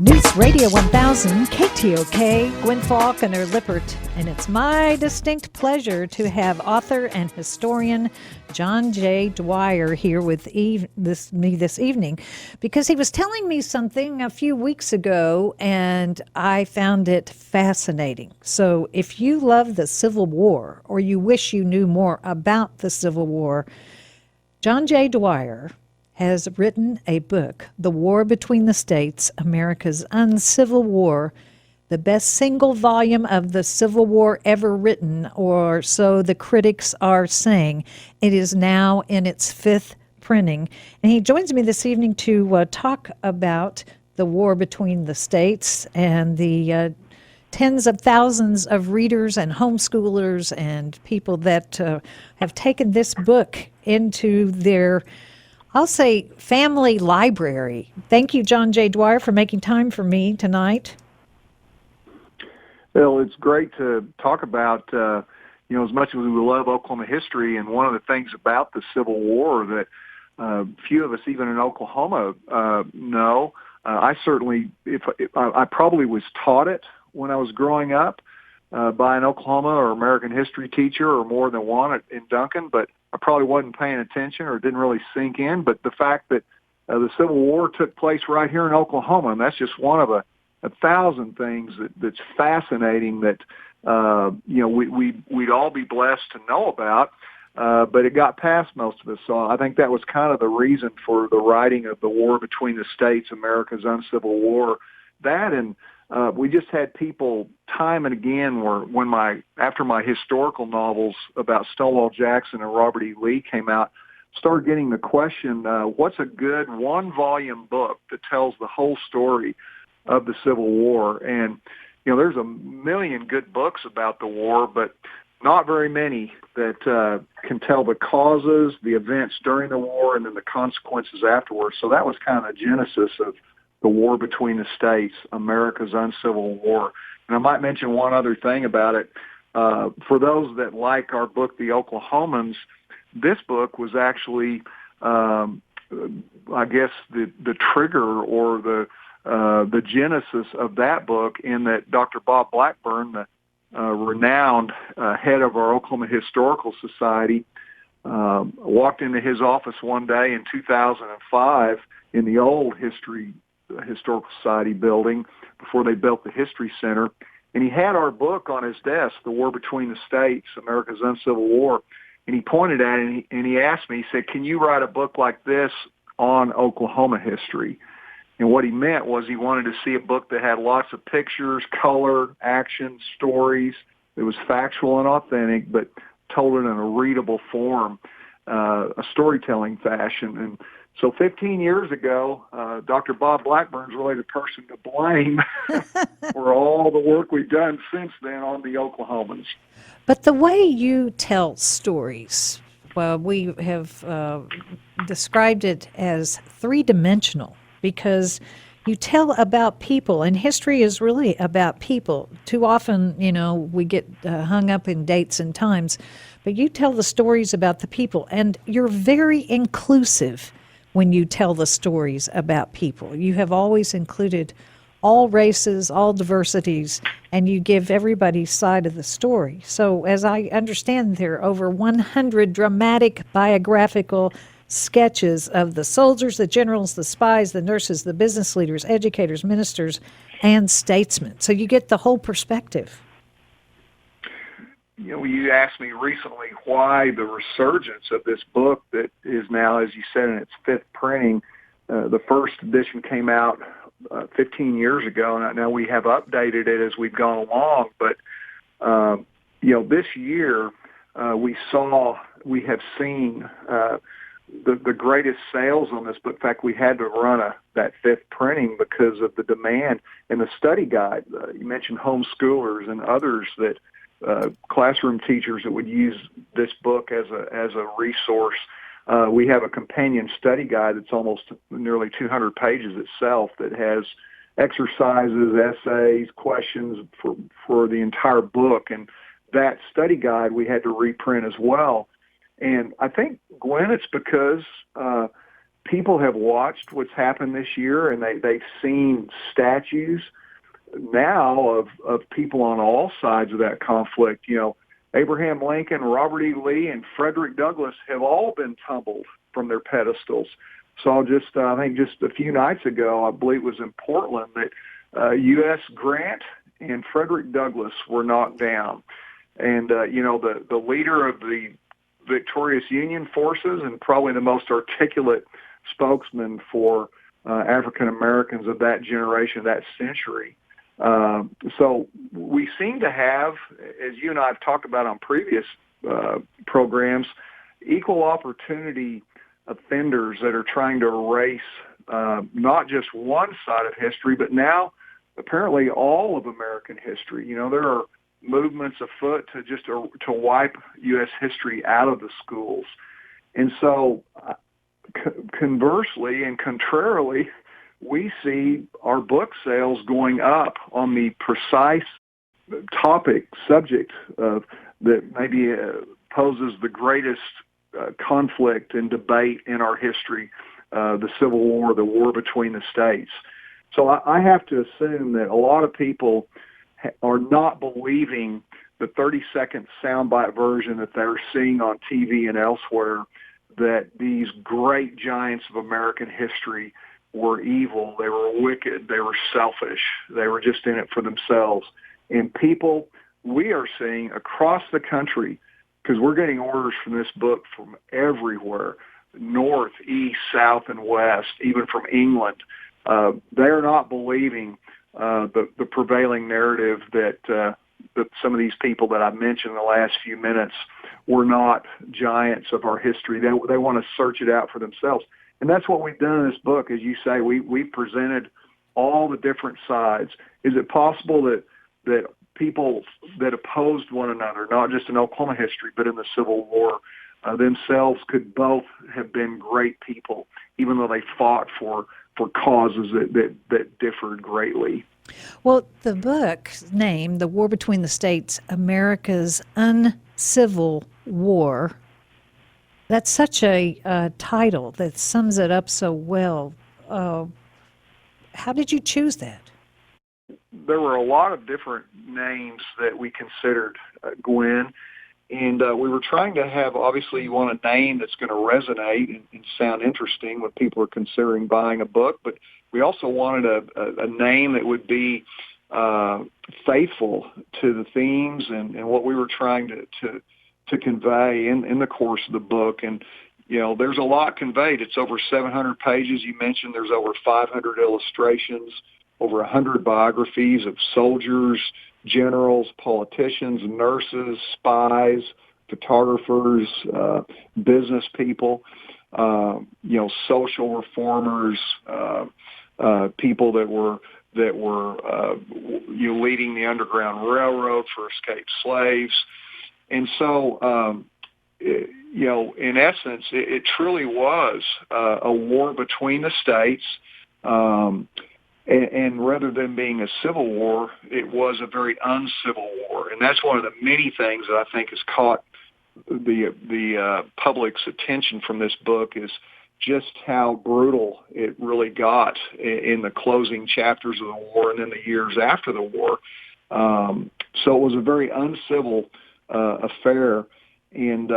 News Radio 1000, KTOK, Gwin Faulconer-Lippert, and it's my distinct pleasure to have author and historian John J. Dwyer here with me this evening, because he was telling me something a few weeks ago, and I found it fascinating. So if you love the Civil War, or you wish you knew more about the Civil War, John J. Dwyer has written a book, The War Between the States, America's Uncivil War, the best single volume of the Civil War ever written, or so the critics are saying. It is now in its fifth printing. And he joins me this evening to talk about the war between the states and the tens of thousands of readers and homeschoolers and people that have taken this book into their, I'll say, family library. Thank you, John J. Dwyer, for making time for me tonight. Well, it's great to talk about, as much as we love Oklahoma history, and one of the things about the Civil War that few of us, even in Oklahoma, know. I certainly, I probably was taught it when I was growing up by an Oklahoma or American history teacher, or more than one in Duncan, but I probably wasn't paying attention or didn't really sink in. But the fact that the Civil War took place right here in Oklahoma, and that's just one of a thousand things that's fascinating that we'd all be blessed to know about. But it got past most of us. So I think that was kind of the reason for the writing of The War Between the States, America's Uncivil War. That, and we just had people time and again after my historical novels about Stonewall Jackson and Robert E. Lee came out, started getting the question, what's a good one-volume book that tells the whole story of the Civil War? And, there's a million good books about the war, but not very many that can tell the causes, the events during the war, and then the consequences afterwards. So that was kind of the genesis of The War Between the States, America's Uncivil War. And I might mention one other thing about it. For those that like our book, The Oklahomans, this book was actually, I guess, the trigger or the genesis of that book, in that Dr. Bob Blackburn, the renowned head of our Oklahoma Historical Society, walked into his office one day in 2005 in the old Historical Society building before they built the History Center, and he had our book on his desk, The War Between the States, America's Uncivil War, and he pointed at it and he asked me, he said, "Can you write a book like this on Oklahoma history?" And what he meant was he wanted to see a book that had lots of pictures, color, action, stories. It was factual and authentic, but told it in a readable form, a storytelling fashion. And so 15 years ago, Dr. Bob Blackburn's really the person to blame for all the work we've done since then on the Oklahomans. But the way you tell stories, well, we have described it as three-dimensional, because you tell about people, and history is really about people. Too often, we get hung up in dates and times, but you tell the stories about the people, and you're very inclusive when you tell the stories about people. You have always included all races, all diversities, and you give everybody's side of the story. So as I understand, there are over 100 dramatic biographical sketches of the soldiers, the generals, the spies, the nurses, the business leaders, educators, ministers, and statesmen. So you get the whole perspective. You asked me recently why the resurgence of this book that is now, as you said, in its fifth printing. The first edition came out 15 years ago, and now we have updated it as we've gone along. But, this year we have seen the greatest sales on this book. In fact, we had to run that fifth printing because of the demand. And the study guide, you mentioned homeschoolers and others, that classroom teachers that would use this book as a resource. We have a companion study guide that's almost nearly 200 pages itself, that has exercises, essays, questions for the entire book. And that study guide we had to reprint as well. And I think, Gwen, it's because people have watched what's happened this year, and they've seen statues now of people on all sides of that conflict. Abraham Lincoln, Robert E. Lee, and Frederick Douglass have all been tumbled from their pedestals. So I think just a few nights ago, I believe it was in Portland, that U.S. Grant and Frederick Douglass were knocked down. And, the leader of the victorious Union forces and probably the most articulate spokesman for African Americans of that generation, that century. So we seem to have, as you and I have talked about on previous programs, equal opportunity offenders that are trying to erase not just one side of history, but now apparently all of American history. There are movements afoot to wipe U.S. history out of the schools. And so conversely and contrarily, we see our book sales going up on the precise subject that maybe poses the greatest conflict and debate in our history, the Civil War, the war between the states. So I have to assume that a lot of people are not believing the 30-second soundbite version that they're seeing on TV and elsewhere, that these great giants of American history were evil, they were wicked, they were selfish, they were just in it for themselves. And people, we are seeing across the country, because we're getting orders from this book from everywhere, north, east, south, and west, even from England, they're not believing the prevailing narrative that some of these people that I've mentioned in the last few minutes were not giants of our history. They want to search it out for themselves. And that's what we've done in this book. As you say, we presented all the different sides. Is it possible that people that opposed one another, not just in Oklahoma history, but in the Civil War, themselves could both have been great people, even though they fought for causes that differed greatly? Well, the book's name, The War Between the States, America's Uncivil War, that's such a title that sums it up so well. How did you choose that? There were a lot of different names that we considered, Gwin, and we were trying to have, obviously, you want a name that's going to resonate and sound interesting when people are considering buying a book, but we also wanted a name that would be faithful to the themes and what we were trying to convey in the course of the book. And, there's a lot conveyed. It's over 700 pages. You mentioned there's over 500 illustrations, over 100 biographies of soldiers, generals, politicians, nurses, spies, photographers, business people, social reformers, people that were leading the Underground Railroad for escaped slaves. And so, in essence, it truly was a war between the states. And rather than being a civil war, it was a very uncivil war. And that's one of the many things that I think has caught the public's attention from this book, is just how brutal it really got in the closing chapters of the war and then the years after the war. So it was a very uncivil affair. And,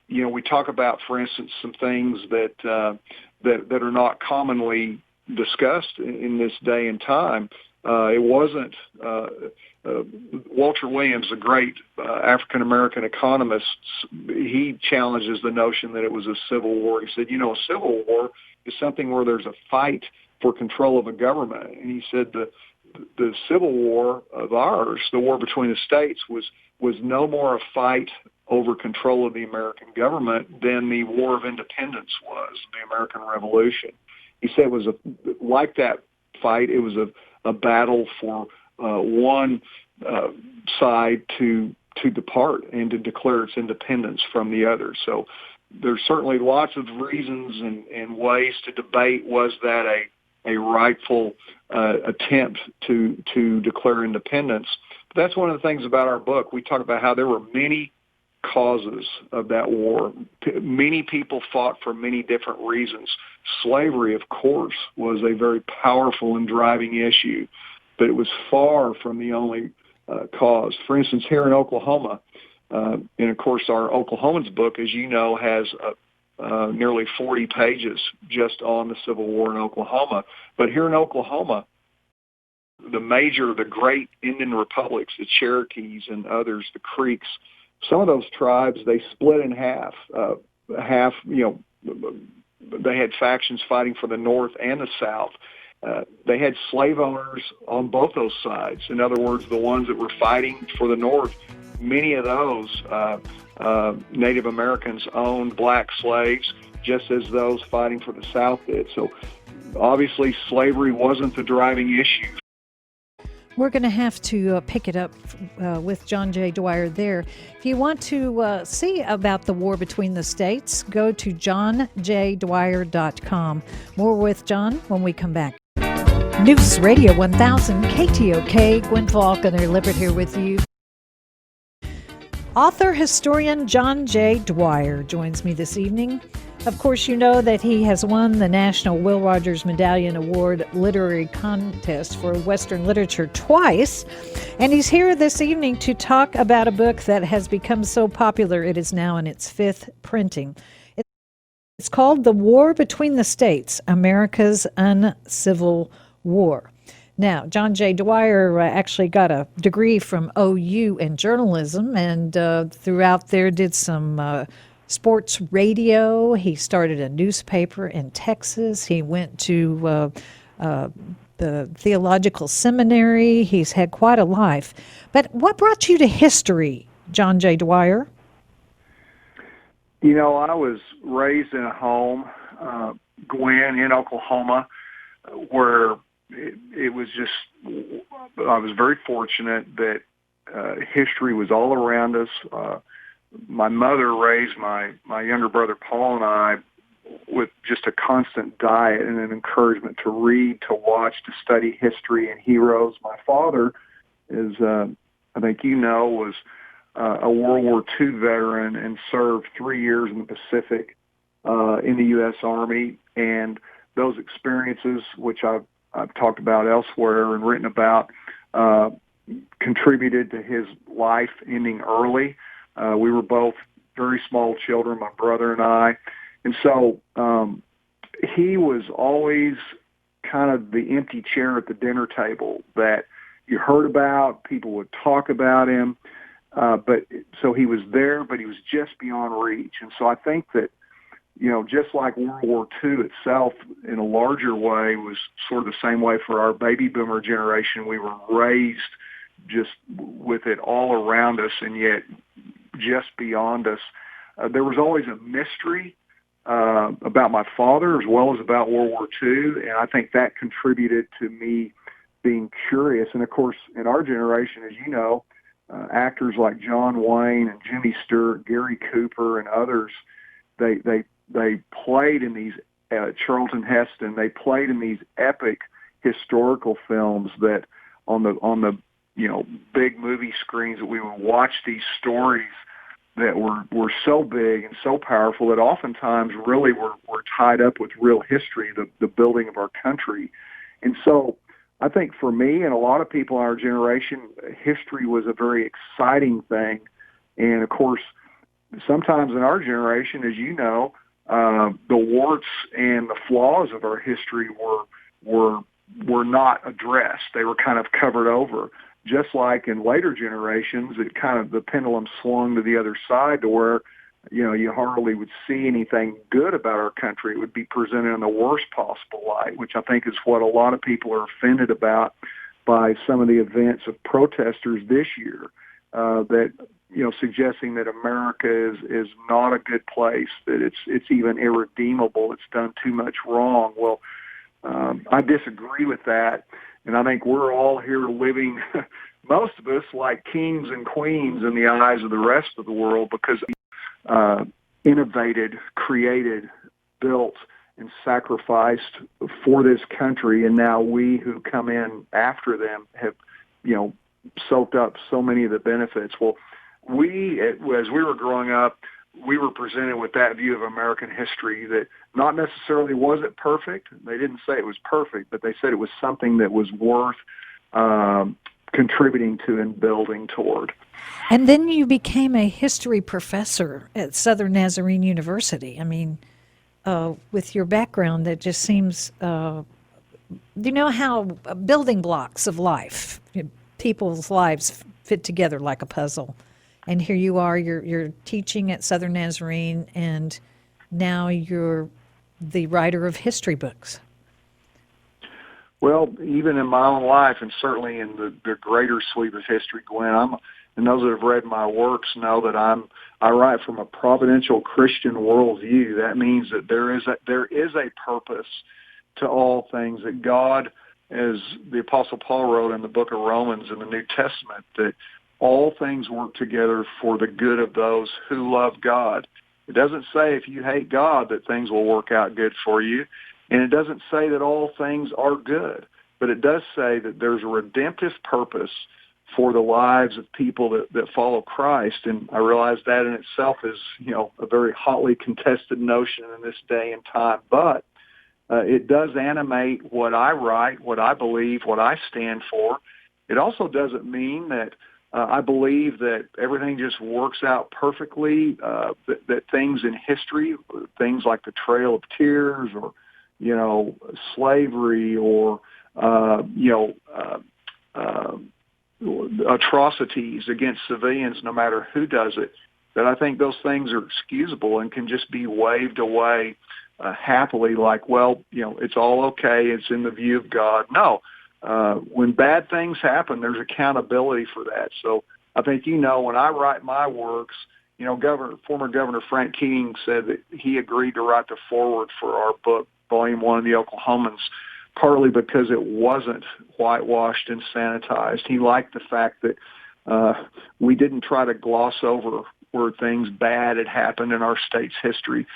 we talk about, for instance, some things that are not commonly discussed in this day and time. It wasn't Walter Williams, a great African-American economist. He challenges the notion that it was a civil war. He said, a civil war is something where there's a fight for control of a government. And he said the Civil War of ours, the war between the states, was no more a fight over control of the American government than the War of Independence was, the American Revolution. He said it was like that fight. It was a battle for one side to depart and to declare its independence from the other. So there's certainly lots of reasons and ways to debate, was that a rightful attempt to declare independence. But that's one of the things about our book. We talk about how there were many causes of that war. Many people fought for many different reasons. slavery, of course, was a very powerful and driving issue, but it was far from the only cause. For instance, here in Oklahoma, and of course our Oklahomans book, as you know, has nearly 40 pages just on the Civil War in Oklahoma. But here in Oklahoma, the great Indian republics, the Cherokees and others, the Creeks, some of those tribes, they split in half. They had factions fighting for the North and the South. They had slave owners on both those sides. In other words, the ones that were fighting for the North, many of those Native Americans owned black slaves, just as those fighting for the South did. So obviously slavery wasn't the driving issue. We're going to have to pick it up with John J. Dwyer there. If you want to see about the war between the states, go to johnjdwyer.com. More with John when we come back. News Radio 1000 KTOK, Gwin Faulconer-Lippert here with you. Author, historian John J. Dwyer joins me this evening. Of course, you know that he has won the National Will Rogers Medallion Award Literary Contest for Western Literature twice, and he's here this evening to talk about a book that has become so popular it is now in its fifth printing. It's called The War Between the States, America's Uncivil War. Now, John J. Dwyer actually got a degree from OU in journalism, and throughout there did some sports radio. He started a newspaper in Texas. He went to the theological seminary. He's had quite a life. But what brought you to history, John J. Dwyer? You know, I was raised in a home, Gwin, in Oklahoma, where it was just, I was very fortunate that history was all around us. My mother raised my younger brother Paul and I with just a constant diet and an encouragement to read, to watch, to study history and heroes. My father is, I think you know, was a World War II veteran and served 3 years in the Pacific in the U.S. Army. And those experiences, which I've talked about elsewhere and written about, contributed to his life ending early. We were both very small children, my brother and I. And so he was always kind of the empty chair at the dinner table that you heard about. People would talk about him. But so he was there, but he was just beyond reach. And so I think that, you know, just like World War II itself in a larger way was sort of the same way for our baby boomer generation. We were raised just with it all around us and yet just beyond us. There was always a mystery about my father as well as about World War II, and I think that contributed to me being curious. And, of course, in our generation, as you know, actors like John Wayne and Jimmy Stewart, Gary Cooper, and others, they played in these, Charlton Heston, they played in these epic historical films that on the you know, big movie screens that we would watch these stories that were so big and so powerful that oftentimes really were tied up with real history, the building of our country. And so I think for me and a lot of people in our generation, history was a very exciting thing. And of course, sometimes in our generation, as you know, the warts and the flaws of our history were not addressed. They were kind of covered over. Just like in later generations, it kind of, the pendulum swung to the other side to where, you know, you hardly would see anything good about our country. It would be presented in the worst possible light, which I think is what a lot of people are offended about by some of the events of protesters this year, that, you know, suggesting that America is not a good place, that it's even irredeemable, it's done too much wrong. Well, I disagree with that. And I think we're all here living, most of us, like kings and queens in the eyes of the rest of the world because we innovated, created, built, and sacrificed for this country. And now we who come in after them have, you know, soaked up so many of the benefits. Well, as we were growing up, we were presented with that view of American history that not necessarily was it perfect. They didn't say it was perfect, but they said it was something that was worth contributing to and building toward. And then you became a history professor at Southern Nazarene University. I mean, with your background, that just seems, you know how building blocks of life, people's lives fit together like a puzzle. And here you are, you're teaching at Southern Nazarene, and now you're the writer of history books. Well, even in my own life, and certainly in the greater sweep of history, Gwen, and those that have read my works know that I write from a providential Christian worldview. That means that there is a purpose to all things, that God, as the Apostle Paul wrote in the book of Romans in the New Testament, that all things work together for the good of those who love God. It doesn't say if you hate God that things will work out good for you, and it doesn't say that all things are good, but it does say that there's a redemptive purpose for the lives of people that follow Christ. And I realize that in itself is, a very hotly contested notion in this day and time, but it does animate what I write, what I believe, what I stand for. It also doesn't mean that I believe that everything just works out perfectly, that things in history, things like the Trail of Tears or, slavery or, atrocities against civilians, no matter who does it, that I think those things are excusable and can just be waved away happily like, well, it's all okay, it's in the view of God. No. When bad things happen, there's accountability for that. So I think, when I write my works, former Governor Frank Keating said that he agreed to write the foreword for our book, Volume 1 of the Oklahomans, partly because it wasn't whitewashed and sanitized. He liked the fact that we didn't try to gloss over where things bad had happened in our state's history,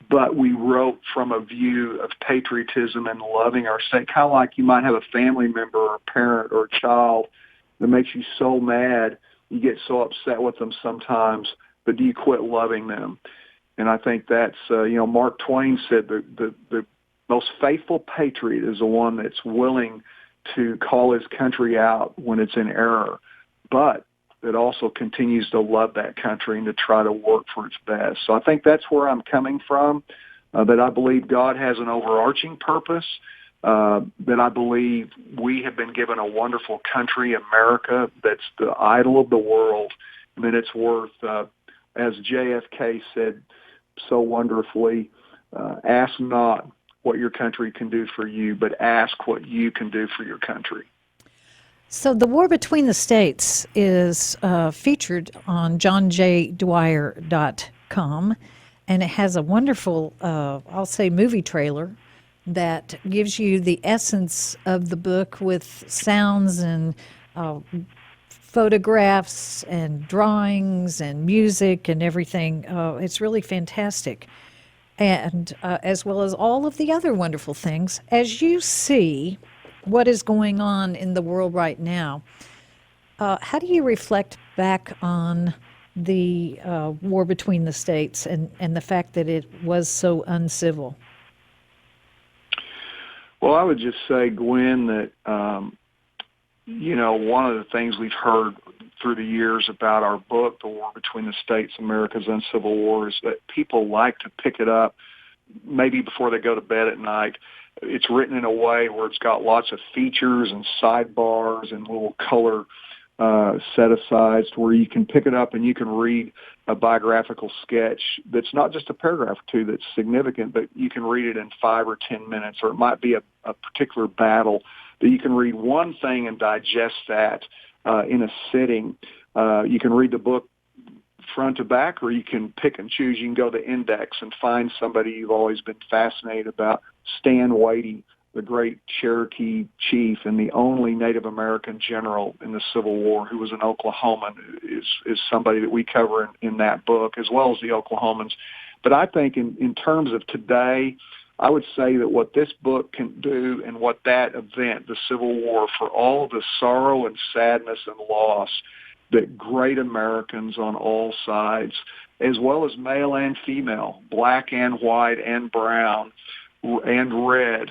but we wrote from a view of patriotism and loving our state, kind of like you might have a family member or a parent or a child that makes you so mad, you get so upset with them sometimes, but do you quit loving them? And I think that's, Mark Twain said the most faithful patriot is the one that's willing to call his country out when it's in error, but that also continues to love that country and to try to work for its best. So I think that's where I'm coming from, that I believe God has an overarching purpose, that I believe we have been given a wonderful country, America, that's the idol of the world, and that it's worth, as JFK said so wonderfully, ask not what your country can do for you, but ask what you can do for your country. So the War Between the States is featured on johnjdwyer.com, and it has a wonderful, I'll say, movie trailer that gives you the essence of the book with sounds and photographs and drawings and music and everything. It's really fantastic. And as well as all of the other wonderful things. As you see what is going on in the world right now, how do you reflect back on the war between the states and the fact that it was so uncivil? Well, I would just say, Gwen, that, one of the things we've heard through the years about our book, The War Between the States, America's Uncivil War, is that people like to pick it up maybe before they go to bed at night. It's written in a way where it's got lots of features and sidebars and little color set-asides to where you can pick it up and you can read a biographical sketch that's not just a paragraph or two that's significant, but you can read it in 5 or 10 minutes, or it might be a particular battle that you can read one thing and digest that in a sitting. You can read the book front to back, or you can pick and choose. You can go to the index and find somebody you've always been fascinated about. Stan Wadey, the great Cherokee chief and the only Native American general in the Civil War who was an Oklahoman, is somebody that we cover in that book, as well as the Oklahomans. But I think in terms of today, I would say that what this book can do and what that event, the Civil War, for all the sorrow and sadness and loss, that great Americans on all sides, as well as male and female, black and white and brown and red,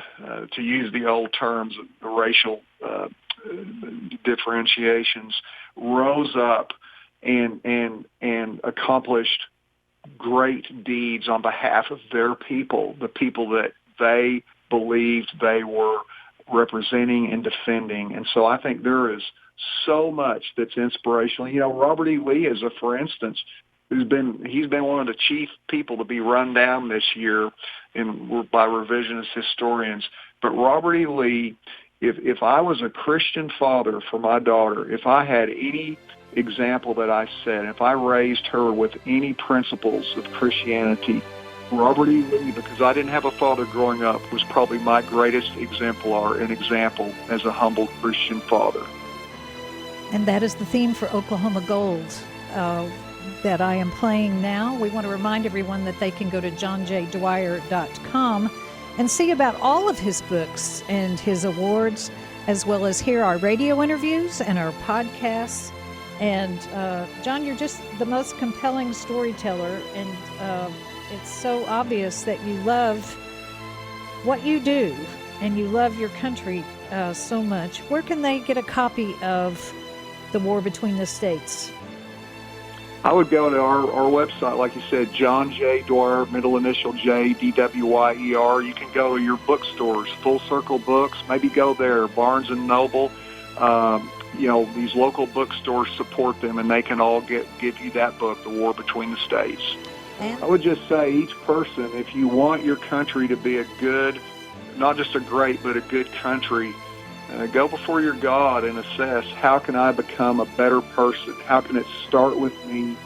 to use the old terms of the racial differentiations, rose up and accomplished great deeds on behalf of their people, the people that they believed they were representing and defending. And so I think there is so much that's inspirational. You know, Robert E. Lee is for instance, he's been one of the chief people to be run down this year by revisionist historians. But Robert E. Lee, if I was a Christian father for my daughter, if I had any example that I set, if I raised her with any principles of Christianity, Robert E. Lee, because I didn't have a father growing up, was probably my greatest exemplar and example as a humble Christian father. And that is the theme for Oklahoma Gold that I am playing now. We want to remind everyone that they can go to johnjdwyer.com and see about all of his books and his awards, as well as hear our radio interviews and our podcasts. And John, you're just the most compelling storyteller, and it's so obvious that you love what you do and you love your country so much. Where can they get a copy of The War Between the States? I would go to our website, like you said, John J. Dwyer, middle initial J, D-W-Y-E-R. You can go to your bookstores, Full Circle Books, maybe go there, Barnes & Noble. You know, these local bookstores support them, and they can all give you that book, The War Between the States. And I would just say each person, if you want your country to be a good, not just a great, but a good country, go before your God and assess, how can I become a better person? How can it start with me?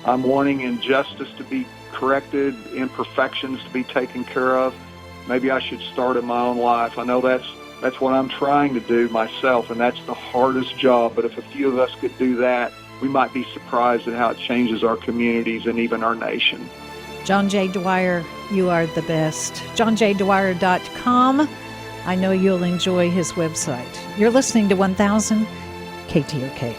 I'm wanting injustice to be corrected, imperfections to be taken care of. Maybe I should start in my own life. I know that's what I'm trying to do myself, and that's the hardest job. But if a few of us could do that, we might be surprised at how it changes our communities and even our nation. John J. Dwyer, you are the best. johnjdwyer.com. I know you'll enjoy his website. You're listening to 1000 KTOK.